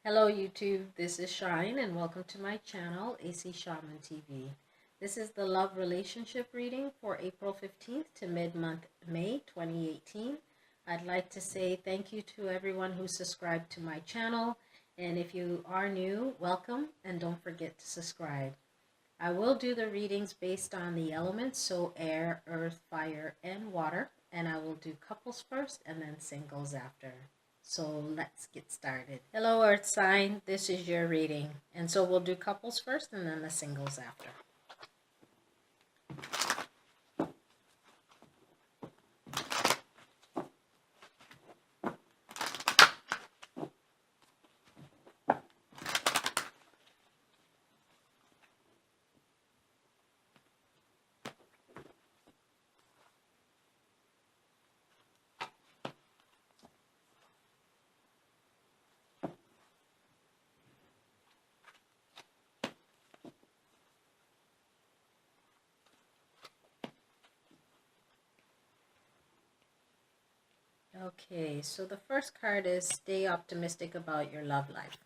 Hello YouTube, this is Shine and welcome to my channel, AC Shaman TV. This is the love relationship reading for April 15th to mid-month May 2018. I'd like to say thank you to everyone who subscribed to my channel, and if you are new, welcome and don't forget to subscribe. I will do the readings based on the elements, so air, earth, fire, and water, and I will do couples first and then singles after. So let's get started. Hello Earth sign, this is your reading. And so we'll do couples first and then the singles after. Okay, so the first card is stay optimistic about your love life.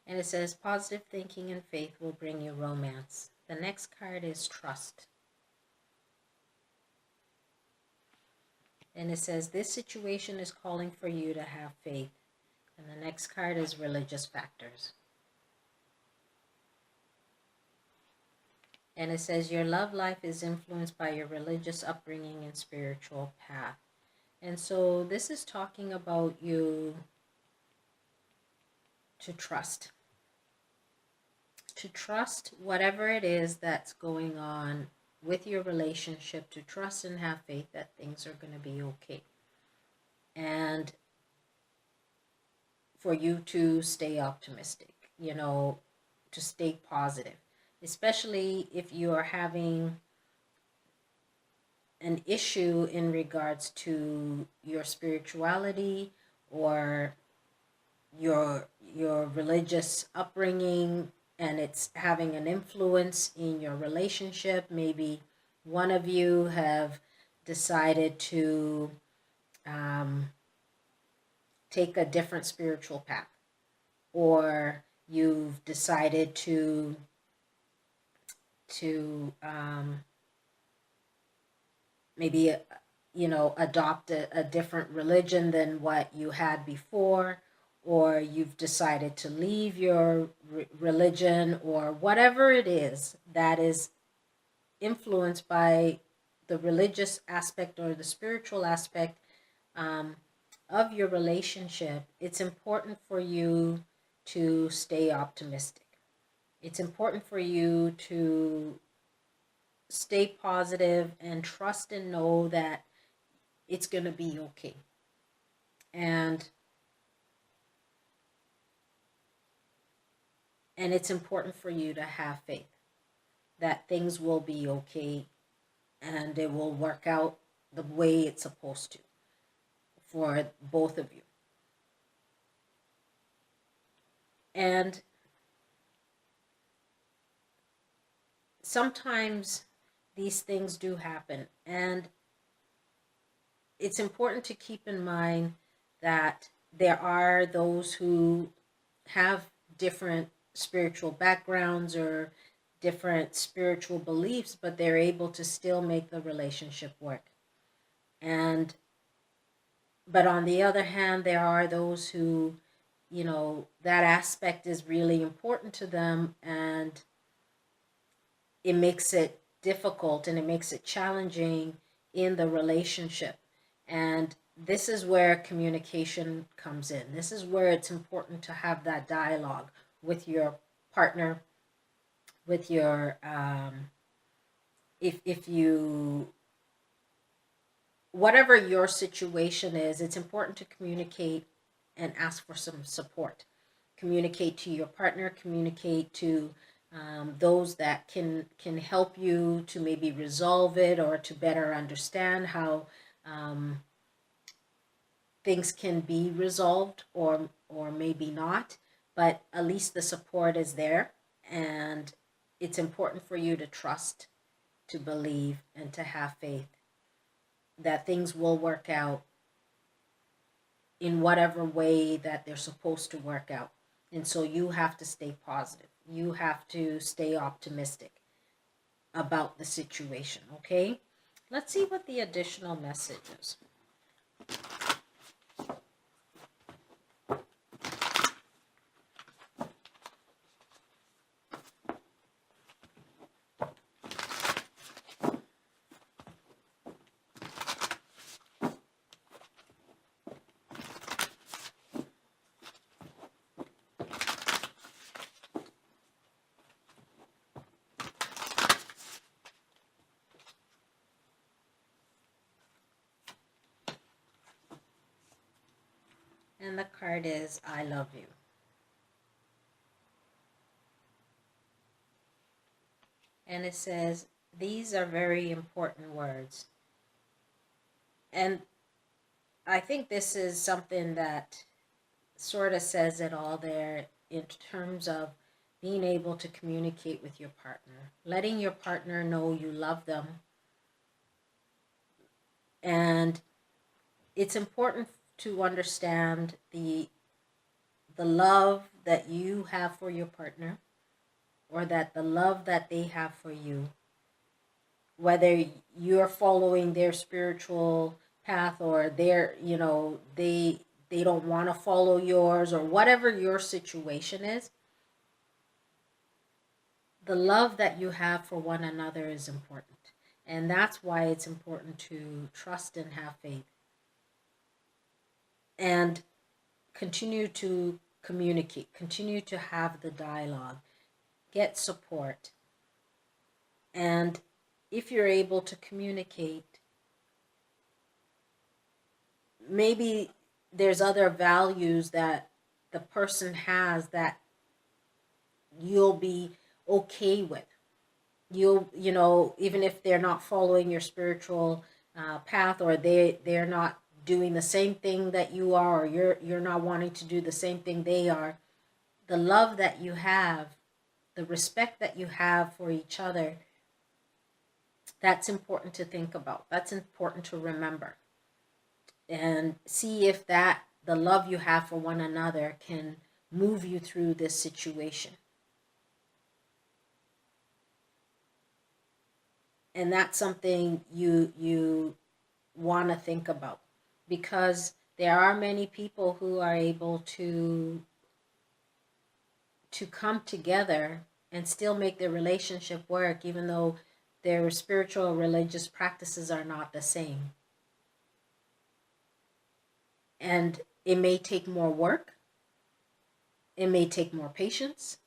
And it says positive thinking and faith will bring you romance. The next card is trust. And it says this situation is calling for you to have faith. And the next card is religious factors. And it says your love life is influenced by your religious upbringing and spiritual path. And so this is talking about you to trust. To trust whatever it is that's going on with your relationship, to trust and have faith that things are going to be okay. And for you to stay optimistic, to stay positive. Especially if you are having an issue in regards to your spirituality or your religious upbringing, and it's having an influence in your relationship. Maybe one of you have decided to take a different spiritual path, or you've decided to maybe adopt a different religion than what you had before, or you've decided to leave your religion, or whatever it is that is influenced by the religious aspect or the spiritual aspect of your relationship. It's important for you to stay optimistic. It's important for you to stay positive and trust and know that it's going to be okay. And it's important for you to have faith that things will be okay and it will work out the way it's supposed to for both of you. And sometimes these things do happen, and it's important to keep in mind that there are those who have different spiritual backgrounds or different spiritual beliefs, but they're able to still make the relationship work. But on the other hand, there are those who, that aspect is really important to them, and it makes it difficult and it makes it challenging in the relationship. And this is where communication comes in. This is where it's important to have that dialogue with your partner, with your, if you, whatever your situation is, it's important to communicate and ask for some support. Communicate to your partner, communicate to those that can help you to maybe resolve it or to better understand how things can be resolved or maybe not, but at least the support is there. And it's important for you to trust, to believe, and to have faith that things will work out in whatever way that they're supposed to work out. And so you have to stay positive. You have to stay optimistic about the situation, okay? Let's see what the additional message is. And the card is, I love you. And it says, these are very important words. And I think this is something that sort of says it all there in terms of being able to communicate with your partner, letting your partner know you love them. And it's important to understand the love that you have for your partner, or that the love that they have for you, whether you're following their spiritual path or they're, they don't want to follow yours, or whatever your situation is. The love that you have for one another is important. And that's why it's important to trust and have faith. And continue to communicate, continue to have the dialogue, get support. And if you're able to communicate, maybe there's other values that the person has that you'll be okay with. Even if they're not following your spiritual path, or they're not doing the same thing that you are, or you're not wanting to do the same thing they are, the love that you have, the respect that you have for each other, that's important to think about. That's important to remember. And see if the love you have for one another can move you through this situation. And that's something you want to think about, because there are many people who are able to come together and still make their relationship work, even though their spiritual or religious practices are not the same. And it may take more work, it may take more patience,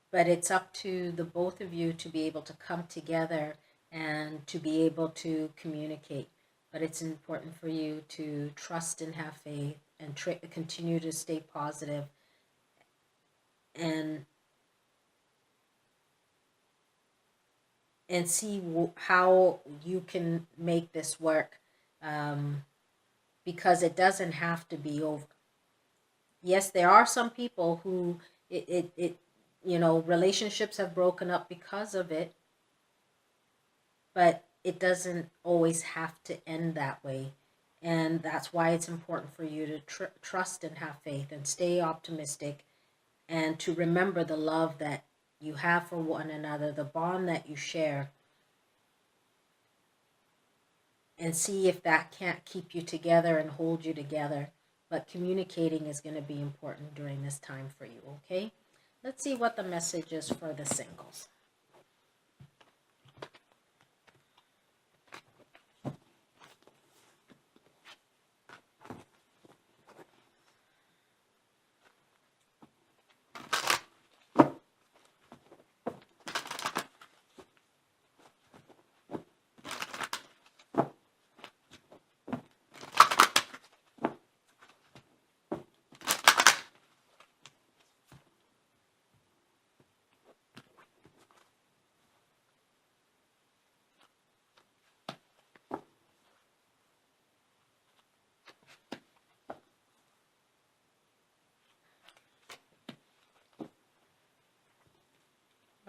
but it's up to the both of you to be able to come together and to be able to communicate. But it's important for you to trust and have faith and continue to stay positive, and see how you can make this work, because it doesn't have to be over. Yes, there are some people who relationships have broken up because of it, but it doesn't always have to end that way. And that's why it's important for you to trust and have faith and stay optimistic, and to remember the love that you have for one another, the bond that you share, and see if that can't keep you together and hold you together. But communicating is going to be important during this time for you, okay? Let's see what the message is for the singles.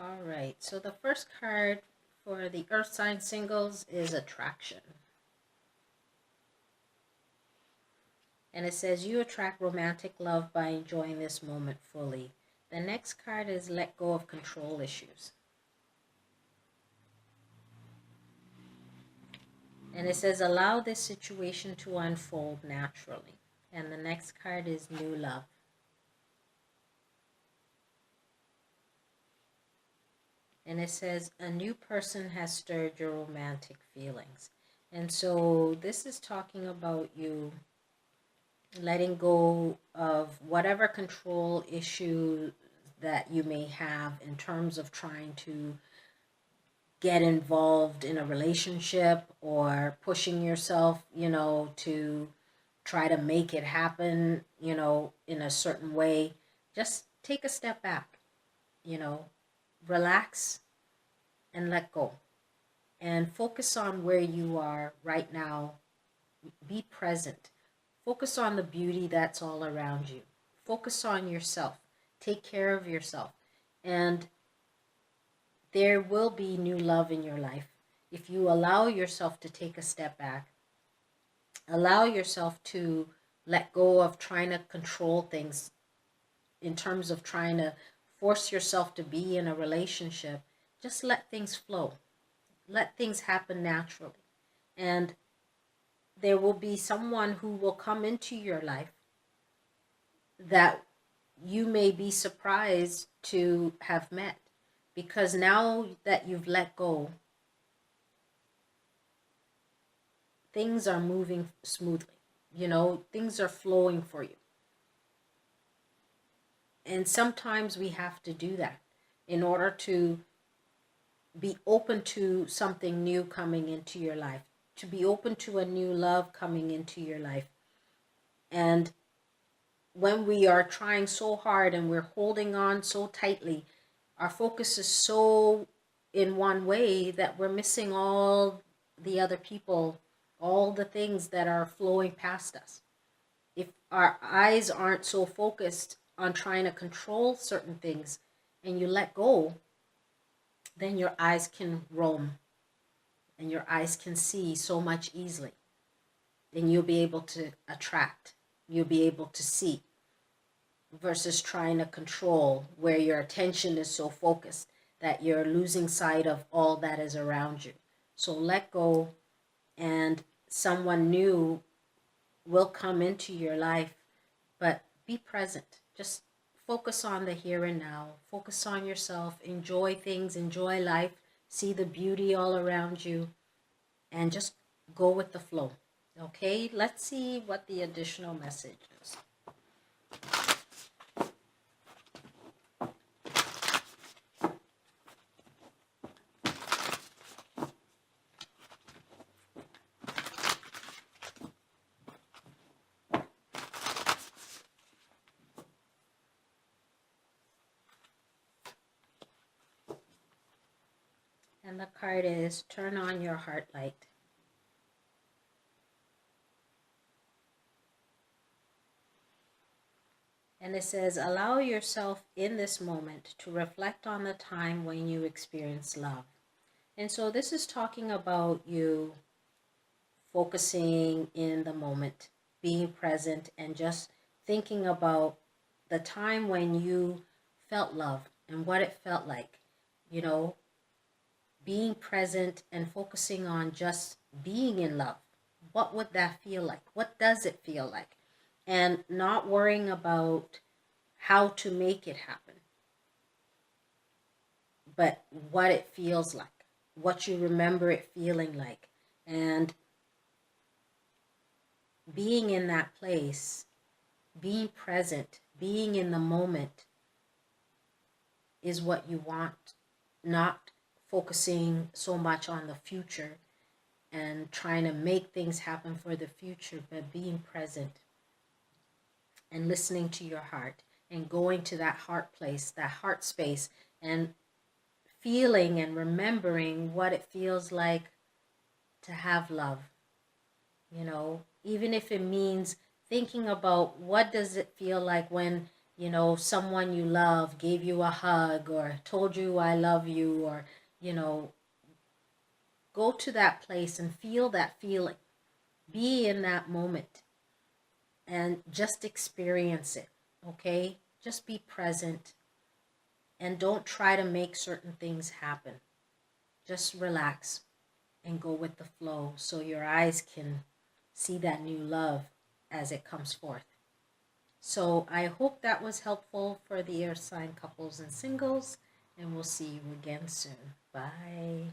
All right, so the first card for the Earth sign singles is attraction. And it says you attract romantic love by enjoying this moment fully. The next card is let go of control issues. And it says allow this situation to unfold naturally. And the next card is new love. And it says a new person has stirred your romantic feelings. And so this is talking about you letting go of whatever control issue that you may have in terms of trying to get involved in a relationship or pushing yourself, to try to make it happen, in a certain way. Just take a step back, relax and let go and focus on where you are right now. Be present. Focus on the beauty that's all around you. Focus on yourself. Take care of yourself. And there will be new love in your life if you allow yourself to take a step back. Allow yourself to let go of trying to control things in terms of trying to force yourself to be in a relationship. Just let things flow. Let things happen naturally. And there will be someone who will come into your life that you may be surprised to have met, because now that you've let go, things are moving smoothly. Things are flowing for you. And sometimes we have to do that in order to be open to something new coming into your life, to be open to a new love coming into your life. And when we are trying so hard and we're holding on so tightly, our focus is so in one way that we're missing all the other people, all the things that are flowing past us. If our eyes aren't so focused on trying to control certain things and you let go, then your eyes can roam and your eyes can see so much easily. Then you'll be able to attract, you'll be able to see, versus trying to control where your attention is so focused that you're losing sight of all that is around you. So let go, and someone new will come into your life, but be present. Just focus on the here and now. Focus on yourself. Enjoy things. Enjoy life. See the beauty all around you, and just go with the flow. Okay, let's see what the additional message is. And the card is turn on your heart light. And it says, allow yourself in this moment to reflect on the time when you experienced love. And so this is talking about you focusing in the moment, being present, and just thinking about the time when you felt love and what it felt like, being present and focusing on just being in love. What would that feel like? What does it feel like? And not worrying about how to make it happen, but what it feels like, what you remember it feeling like. And being in that place, being present, being in the moment is what you want, not focusing so much on the future and trying to make things happen for the future, but being present and listening to your heart and going to that heart place, that heart space, and feeling and remembering what it feels like to have love. Even if it means thinking about what does it feel like when, someone you love gave you a hug or told you I love you, or, go to that place and feel that feeling. Be in that moment and just experience it, okay? Just be present and don't try to make certain things happen. Just relax and go with the flow so your eyes can see that new love as it comes forth. So I hope that was helpful for the air sign couples and singles, and we'll see you again soon. Bye.